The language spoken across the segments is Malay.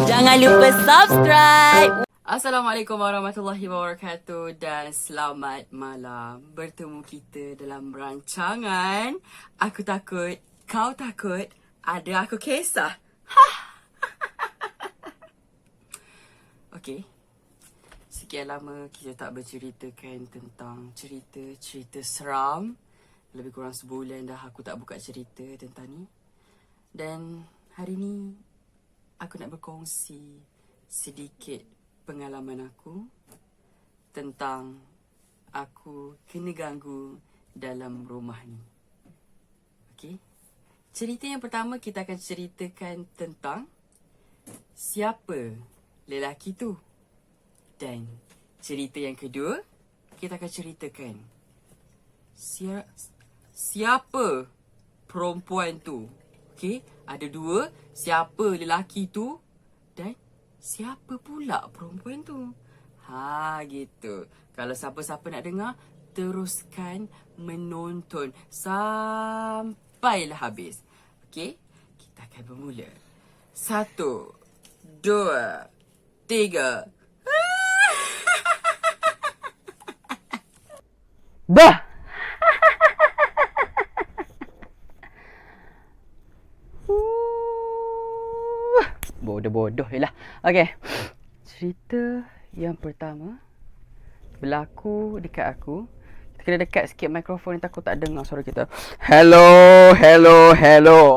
Jangan lupa subscribe. Assalamualaikum warahmatullahi wabarakatuh dan selamat malam. Bertemu kita dalam rancangan Aku Takut, Kau Takut, Ada Aku Kisah. Okey. Sekian lama kita tak berceritakan tentang cerita-cerita seram. Lebih kurang sebulan dah aku tak buka cerita tentang ni. Dan hari ni aku nak berkongsi sedikit pengalaman aku tentang aku kena ganggu dalam rumah ni. Okey. Cerita yang pertama kita akan ceritakan tentang siapa lelaki tu. Dan cerita yang kedua kita akan ceritakan siapa perempuan tu. Okey, ada dua, siapa lelaki tu dan siapa pula perempuan tu. Gitu. Kalau siapa-siapa nak dengar, teruskan menonton sampailah habis. Okey, kita akan bermula. 1, 2, 3. Bah! Bodoh-bodoh je lah. Okay. Cerita yang pertama berlaku dekat aku. Kita kena dekat sikit mikrofon ni, takut tak dengar suara kita. Hello.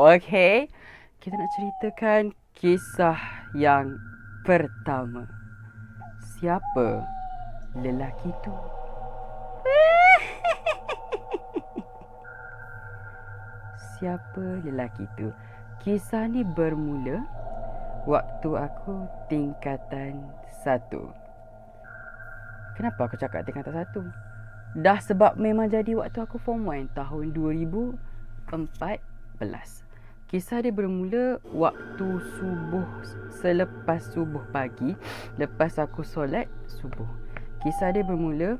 Okay. Kita nak ceritakan kisah yang pertama. Siapa lelaki tu? Siapa lelaki tu? Kisah ni bermula waktu aku tingkatan 1. Kenapa aku cakap tingkatan 1? Dah sebab memang jadi waktu aku form 1 tahun 2014. Kisah dia bermula waktu subuh, selepas subuh pagi, lepas aku solat subuh. Kisah dia bermula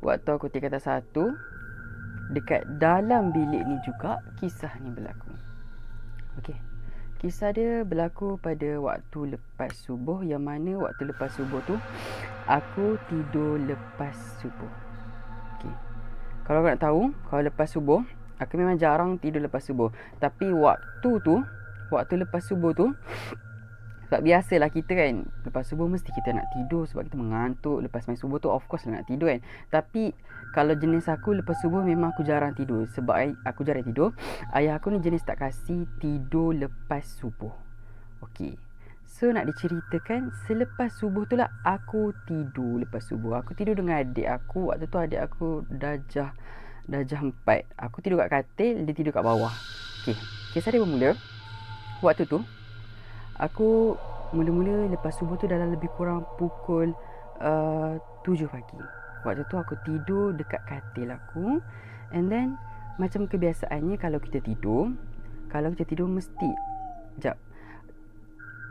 waktu aku tingkatan 1. Dekat dalam bilik ni juga kisah ni berlaku. Okey. Kisah dia berlaku pada waktu lepas subuh, yang mana waktu lepas subuh tu aku tidur lepas subuh. Okey. Kalau korang nak tahu, kalau lepas subuh aku memang jarang tidur lepas subuh. Tapi waktu lepas subuh tu, sebab biasalah kita kan, lepas subuh mesti kita nak tidur sebab kita mengantuk. Lepas main subuh tu of course lah nak tidur kan. Tapi kalau jenis aku lepas subuh memang aku jarang tidur. Sebab aku jarang tidur, ayah aku ni jenis tak kasih tidur lepas subuh. Okey. So nak diceritakan, selepas subuh tu lah aku tidur lepas subuh. Aku tidur dengan adik aku. Waktu tu adik aku darjah 4. Aku tidur kat katil, dia tidur kat bawah. Okey. Kisah dia bermula waktu tu aku mula-mula lepas subuh tu dalam lebih kurang pukul 7 pagi. Waktu tu aku tidur dekat katil aku. And then macam kebiasaannya kalau kita tidur mesti sekejap.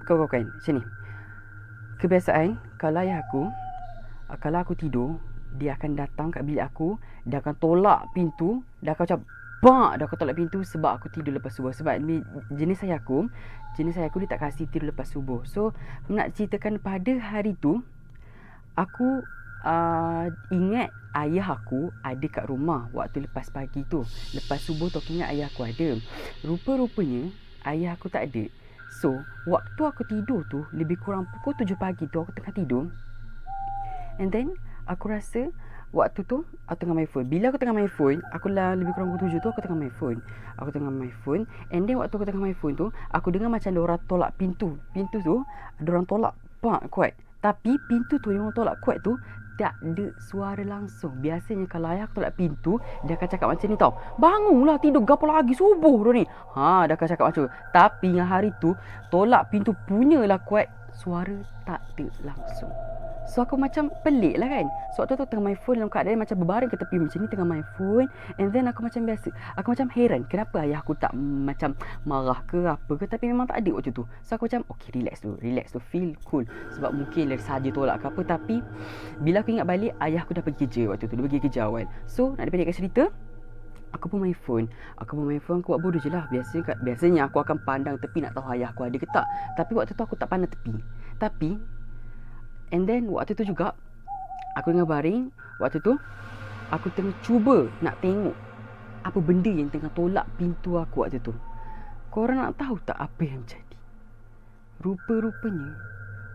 Kau kan sini. Kebiasaan kalau ayah aku, kalau aku tidur, dia akan datang kat bilik aku, dia akan tolak pintu, dia akan macam dah aku tolak pintu sebab aku tidur lepas subuh. Sebab jenis ayah aku dia tak kasih tidur lepas subuh. So nak ceritakan pada hari tu, aku ingat ayah aku ada kat rumah waktu lepas pagi tu. Lepas subuh tu aku ingat ayah aku ada. Rupa-rupanya ayah aku tak ada. So waktu aku tidur tu, lebih kurang pukul 7 pagi tu aku tengah tidur. And then aku rasa waktu tu aku tengah main phone. Bila aku tengah main phone, aku lah lebih kurang pukul 7 tu aku tengah main phone. And then waktu aku tengah main phone tu, aku dengar macam ada orang tolak pintu. Pintu tu ada orang tolak kuat. Tapi pintu tu yang orang tolak kuat tu tak ada suara langsung. Biasanya kalau ayah aku tolak pintu, dia akan cakap macam ni tau. Bangunlah, tidur gapo lagi, subuh dah ni. Dia akan cakap macam tu. Tapi yang hari tu tolak pintu punyalah kuat, suara tak ada langsung. So aku macam pelik lah kan. So waktu tu tengah main phone dalam keadaan macam berbaring ke tepi macam ni, tengah main phone. And then aku macam biasa, aku macam heran kenapa ayah aku tak macam marah ke apa ke. Tapi memang tak ada waktu tu. So aku macam okay, relax tu, feel cool. Sebab mungkin dia saja tolak ke apa. Tapi bila aku ingat balik, ayah aku dah pergi kerja waktu tu. Dia pergi kerja awal. So nak dipendekkan cerita, Aku pun main phone. Aku buat bodoh je lah. Biasanya aku akan pandang tepi nak tahu ayah aku ada ke tak. Tapi waktu tu aku tak pandang tepi. Tapi, and then waktu tu juga, aku tengah baring. Waktu tu, aku tengah cuba nak tengok apa benda yang tengah tolak pintu aku waktu tu. Korang nak tahu tak apa yang jadi? Rupa-rupanya,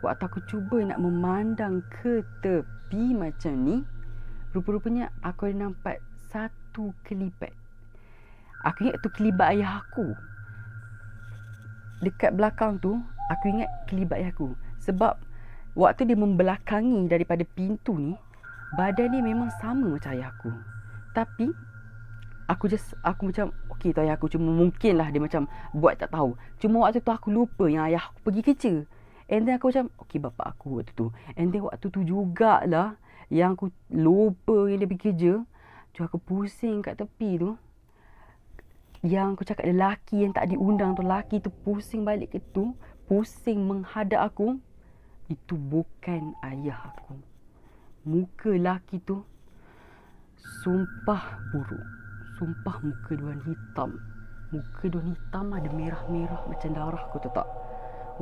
waktu aku cuba nak memandang ke tepi macam ni, rupa-rupanya aku ada nampak satu kelibat. Aku ingat tu kelibat ayah aku. Dekat belakang tu, aku ingat kelibat ayah aku. Sebab waktu dia membelakangi daripada pintu ni, badan dia memang sama macam ayah aku. Tapi aku macam okey tu ayah aku, cuma mungkinlah dia macam buat tak tahu. Cuma waktu tu aku lupa yang ayah aku pergi kerja. And then aku macam okey bapak aku waktu tu. And then waktu tu jugalah yang aku lupa yang dia pergi kerja. Cuma aku pusing kat tepi tu. Yang aku cakap lelaki yang tak diundang tu, lelaki tu pusing balik ke tu, pusing menghadap aku. Itu bukan ayah aku. Muka lelaki tu sumpah buruk. Sumpah muka diorang hitam. Muka diorang hitam ada merah-merah macam darah, kau tahu tak?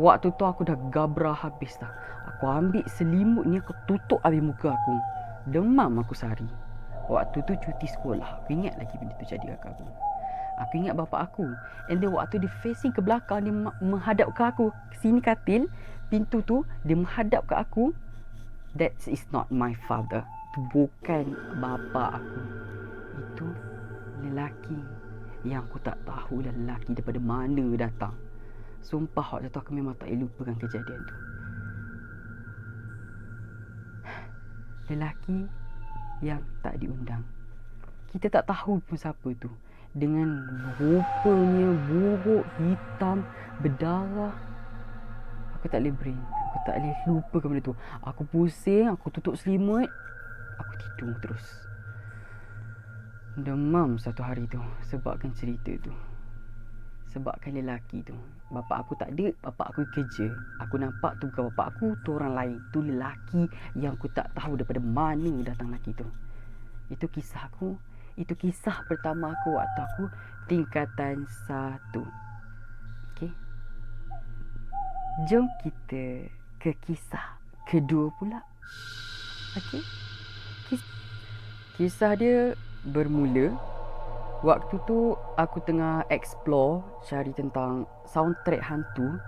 Waktu tu aku dah gabrah habis dah. Aku ambil selimut ni, aku tutup habis muka aku. Demam aku sehari. Waktu tu cuti sekolah. Aku ingat lagi benda tu jadi kat aku. Aku ingat bapak aku. And then waktu dia facing ke belakang, dia menghadap ke aku. Sini katil, pintu tu, dia menghadap ke aku. That is not my father. Itu bukan bapa aku. Itu lelaki yang aku tak tahu dah lelaki daripada mana datang. Sumpah waktu tu aku memang tak boleh lupakan kejadian tu. Lelaki yang tak diundang. Kita tak tahu pun siapa tu. Dengan rupanya buruk, hitam, berdarah. Aku tak boleh brain. Aku tak boleh lupakan benda tu. Aku pusing, aku tutup selimut. Aku tidur terus. Demam satu hari tu sebabkan cerita tu. Sebabkan lelaki tu. Bapak aku tak ada, bapak aku kerja. Aku nampak tu bukan bapak aku, tu orang lain. Tu lelaki yang aku tak tahu daripada mana datang lelaki tu. Itu kisah aku. Itu kisah pertama aku waktu aku tingkatan 1. Okey. Jom kita ke kisah kedua pula. Okey. Kisah dia bermula waktu tu aku tengah explore, cari tentang soundtrack hantu.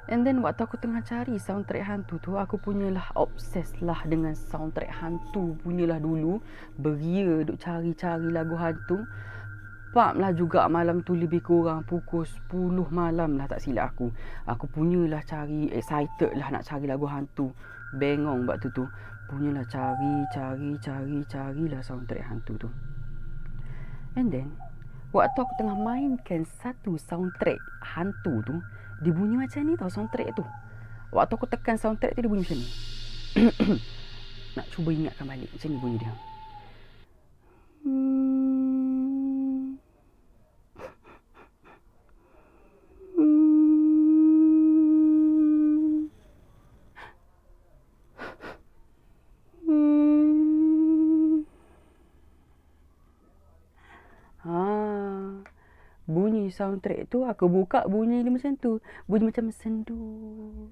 And then waktu aku tengah cari soundtrack hantu tu, aku punyalah obses lah dengan soundtrack hantu punyalah dulu. Beria duk cari-cari lagu hantu. Pam lah juga malam tu lebih kurang pukul 10 malam lah tak silap aku. Aku punyalah cari, excited lah nak cari lagu hantu. Bengong waktu tu. Punyalah carilah soundtrack hantu tu. And then waktu aku tengah mainkan satu soundtrack hantu tu, dia bunyi macam ni tau soundtrack tu. Waktu aku tekan soundtrack tu, dia bunyi macam ni. Nak cuba ingatkan balik macam ni bunyi dia. Bunyi soundtrack tu, aku buka bunyi dia macam tu. Bunyi macam sendu.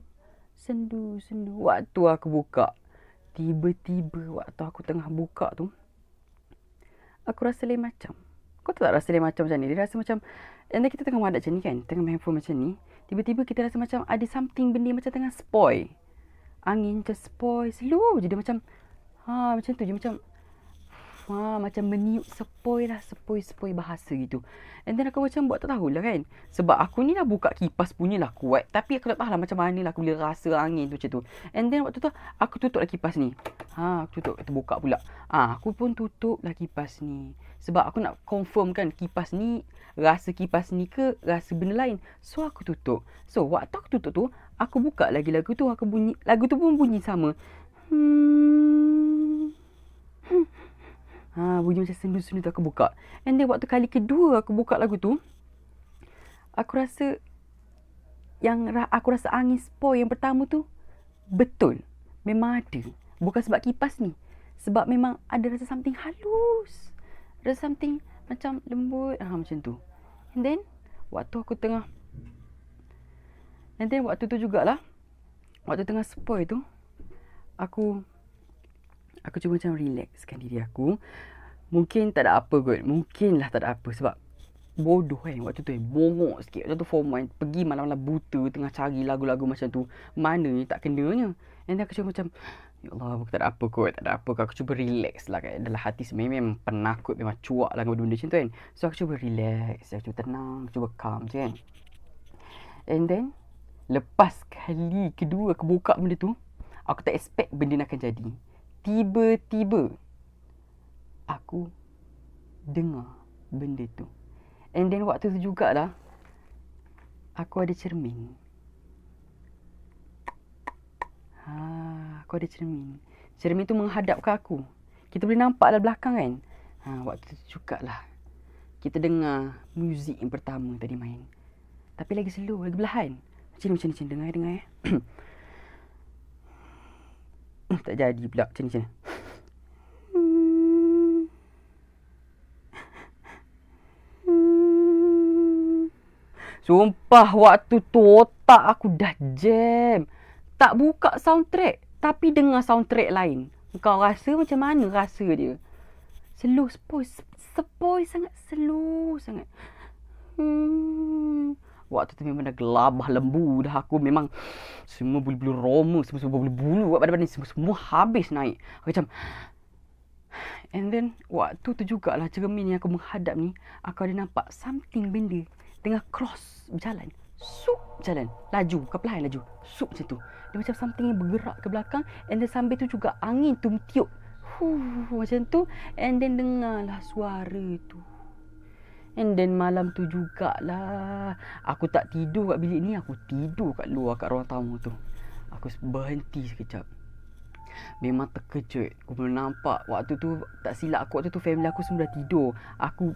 Waktu aku buka, tiba-tiba waktu aku tengah buka tu, aku rasa lain macam. Kau tak rasa lain macam ni? Dia rasa macam, and then kita tengah madap macam ni kan, tengah main handphone macam ni. Tiba-tiba kita rasa macam ada something benda macam tengah spoil. Angin macam spoil slow je. Dia macam, macam tu je. Macam meniup sepoi bahasa gitu. And then aku macam buat tak tahulah kan. Sebab aku ni lah buka kipas punyalah kuat. Tapi aku tak tahulah macam mana lah aku boleh rasa angin tu macam tu. And then waktu tu aku tutup lah kipas ni. Aku tutup, terbuka pula. Aku pun tutup lah kipas ni. Sebab aku nak confirm kan kipas ni, rasa kipas ni ke rasa benda lain. So aku tutup. So waktu aku tutup tu, aku buka lagi lagu tu. Lagu tu pun bunyi sama. Bunyi macam sendu-sendu tu aku buka. And then waktu kali kedua aku buka lagu tu, aku rasa angin spoi yang pertama tu betul. Memang ada. Bukan sebab kipas ni. Sebab memang ada rasa something halus. Rasa something macam lembut. Macam tu. And then waktu tu jugalah, waktu tengah spoil tu, aku cuba macam relaxkan diri aku. Mungkin tak ada apa kot. Mungkinlah tak ada apa sebab bodoh kan waktu tu. Bongok sikit. Waktu tu form 1 pergi malam-malam buta tengah cari lagu-lagu macam tu. Mana ni tak kenanya. And then aku cuba macam, ya Allah, tak ada apa kot. Tak ada apa kot. Aku cuba relax lah kan. Dalam hati memang penakut. Memang cuak lah dengan benda macam tu kan. So aku cuba relax. Aku cuba tenang. Cuba calm je kan. And then lepas kali kedua aku buka benda tu, aku tak expect benda ni akan jadi. Tiba-tiba aku dengar benda tu. And then waktu tu jugalah aku ada cermin. Aku ada cermin. Cermin tu menghadap ke aku. Kita boleh nampak dalam belakang kan. Waktu tu jugalah kita dengar muzik yang pertama tadi main. Tapi lagi slow, lagi perlahan. Macam ni. Dengar. Tak jadi pula macam ni. Sumpah waktu tu otak aku dah jam. Tak buka soundtrack tapi dengar soundtrack lain. Kau rasa macam mana rasa dia? Slow, spoil sangat. Slow sangat. Waktu tu memang dah gelabah lembu dah aku. Memang semua bulu-bulu roma, semua bulu-bulu buat badan ni semua habis naik. Aku macam, and then waktu tu jugalah cermin yang aku menghadap ni, aku ada nampak something benda tengah cross berjalan. Sup berjalan. Laju. Ke perlahan laju. Sup macam tu. Dia macam something yang bergerak ke belakang. And then sambil tu juga angin tu tiup. Macam tu. And then dengarlah suara tu. And then malam tu jugalah aku tak tidur kat bilik ni. Aku tidur kat luar kat ruang tamu tu. Aku berhenti sekejap. Memang terkejut. Aku belum nampak. Waktu tu tak silap aku. Waktu tu family aku semua dah tidur. Aku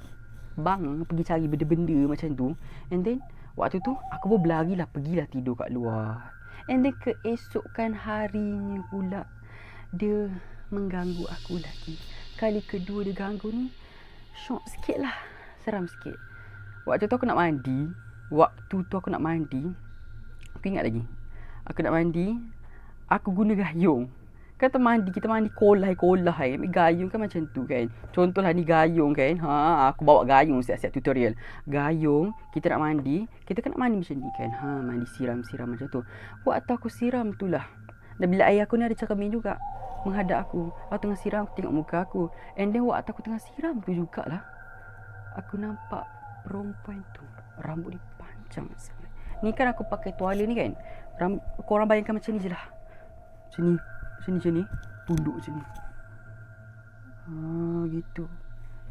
bang pergi cari benda-benda macam tu. And then waktu tu aku pun berlarilah, pergilah tidur kat luar. And then keesokan harinya pula dia mengganggu aku lagi. Kali kedua dia ganggu ni syok sikit lah, seram sikit. Waktu tu aku nak mandi. Aku ingat lagi. Aku nak mandi, aku guna gayung. Kita mandi kolai. Ambil gayung kan macam tu kan. Contohlah ni gayung kan. Aku bawa gayung siap-siap tutorial. Gayung, kita nak mandi. Kita kan nak mandi macam ni kan. Mandi siram macam tu. Waktu aku siram tu lah. Dan bila ayah aku ni ada cermin juga. Menghadap aku. Waktu tengah siram, aku tengok muka aku. And then waktu aku tengah siram tu jugalah, aku nampak perempuan tu. Rambut dia panjang sangat. Ni kan aku pakai tuala ni kan. Korang bayangkan macam ni je lah. Macam ni. Tunduk macam ni. Gitu.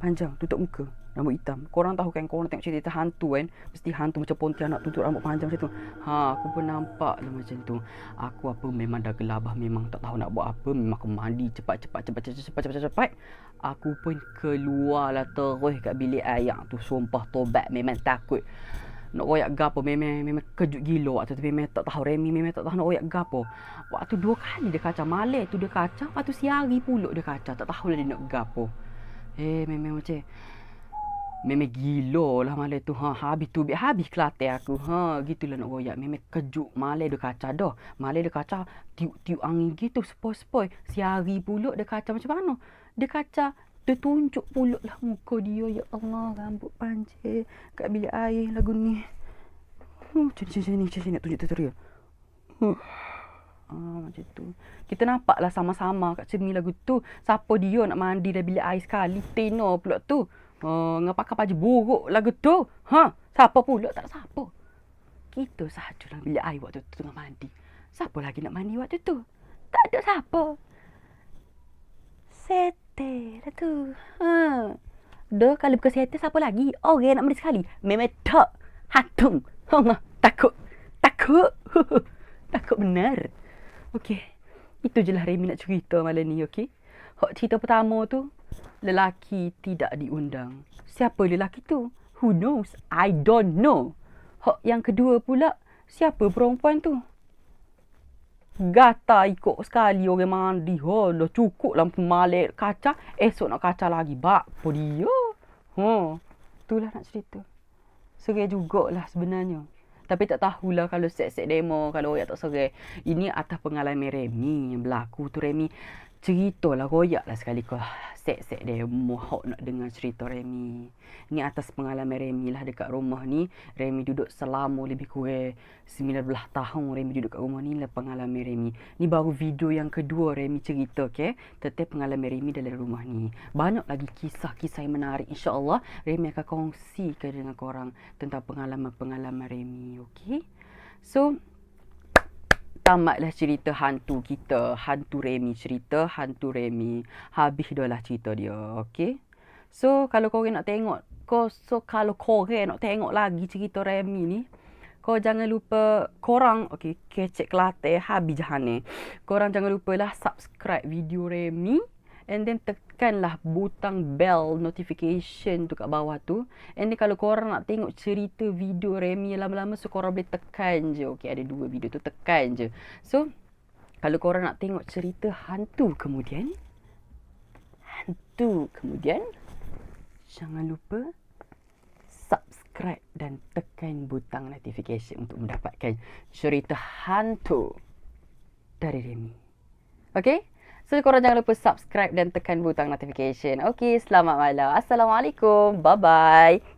Panjang. Tutup muka. Rambut hitam. Korang tahu kan, korang tengok cerita hantu kan. Mesti hantu macam Pontianak tutup rambut panjang macam tu. Aku pun nampak lah macam tu. Aku memang dah gelabah. Memang tak tahu nak buat apa. Memang aku mandi cepat. Aku pun keluar lah terus kat bilik ayah tu. Sumpah tobat. Memang takut nak royak gapo. Memang kejut gila waktu tu. Memang tak tahu Remy. Memang tak tahu nak royak gapo. Waktu 2 kali dia kacau. Malam tu dia kacau. Waktu siang pulak dia kacau. Tak tahu lah dia nak gapo. Memang macam memang gila lah malam tu. Habis Kelantan aku. Gitulah nak royak. Memang kejut. Malam dia kacau dah. Malam dia kacau tiup angin gitu. Sepoi-sepoi. Siang pulak dia kacau macam mana? Dia kacau. Dia tunjuk pulak lah muka dia. Ya Allah, rambut panjang kat bilik air lagu ni. Macam ni nak tunjuk tutorial. Macam tu. Kita nampak lah sama-sama kat cermin lagu tu. Siapa dia nak mandi dalam bilik air sekali. Tino pulak tu. Pakai baju buruk lagu tu. Siapa pulak? Tak ada siapa. Kita sahaja dalam bilik air waktu tu tengah mandi. Siapa lagi nak mandi waktu tu? Tak ada siapa. Settle lah tu. Dah kalau bukan settle siapa lagi? Orang nak mandi sekali. Memang tak. Hatung. Takut. Takut benar. Okey. Itu je lah Remy nak cerita malam ni, okey? Cerita pertama tu, lelaki tidak diundang. Siapa lelaki tu? Who knows? I don't know. Yang kedua pula, siapa perempuan tu? Gata ikut sekali orang mandi. Dah cukup lampu malik kaca. Esok nak kaca lagi. Bak apa dia? Itulah nak cerita. Serai jugalah sebenarnya. Tapi tak tahulah kalau set-set demo, kalau royak tak serai. Ini atas pengalaman Remy yang berlaku tu. Remy ceritalah, royak lah sekali kau set-set demo hok nak dengar cerita Remy. Ni atas pengalaman Remy lah dekat rumah ni. Remy duduk selama lebih kurang 19 tahun Remy duduk kat rumah ni lah pengalaman Remy. Ni baru video yang kedua Remy cerita, okay? Tentang pengalaman Remy dalam rumah ni. Banyak lagi kisah-kisah yang menarik. InsyaAllah Remy akan kongsikan dengan korang tentang pengalaman-pengalaman Remy, okay? So, tamatlah cerita hantu kita. Hantu Remy. Cerita hantu Remy. Habis dah lah cerita dia. Okay? So, kalau korang nak tengok. Kalau korang nak tengok lagi cerita Remy ni. Kau jangan lupa. Korang. Okay. Kecek Kelantan. Habis jahan ni. Korang jangan lupa lah subscribe video Remy. And then tekanlah butang bell notification tu kat bawah tu. And then kalau korang nak tengok cerita video Remy yang lama-lama, so korang boleh tekan je. Okay, ada 2 video tu, tekan je. So, kalau korang nak tengok cerita hantu kemudian, jangan lupa subscribe dan tekan butang notification untuk mendapatkan cerita hantu dari Remy. Okay? So, korang jangan lupa subscribe dan tekan butang notification. Okay, selamat malam. Assalamualaikum. Bye-bye.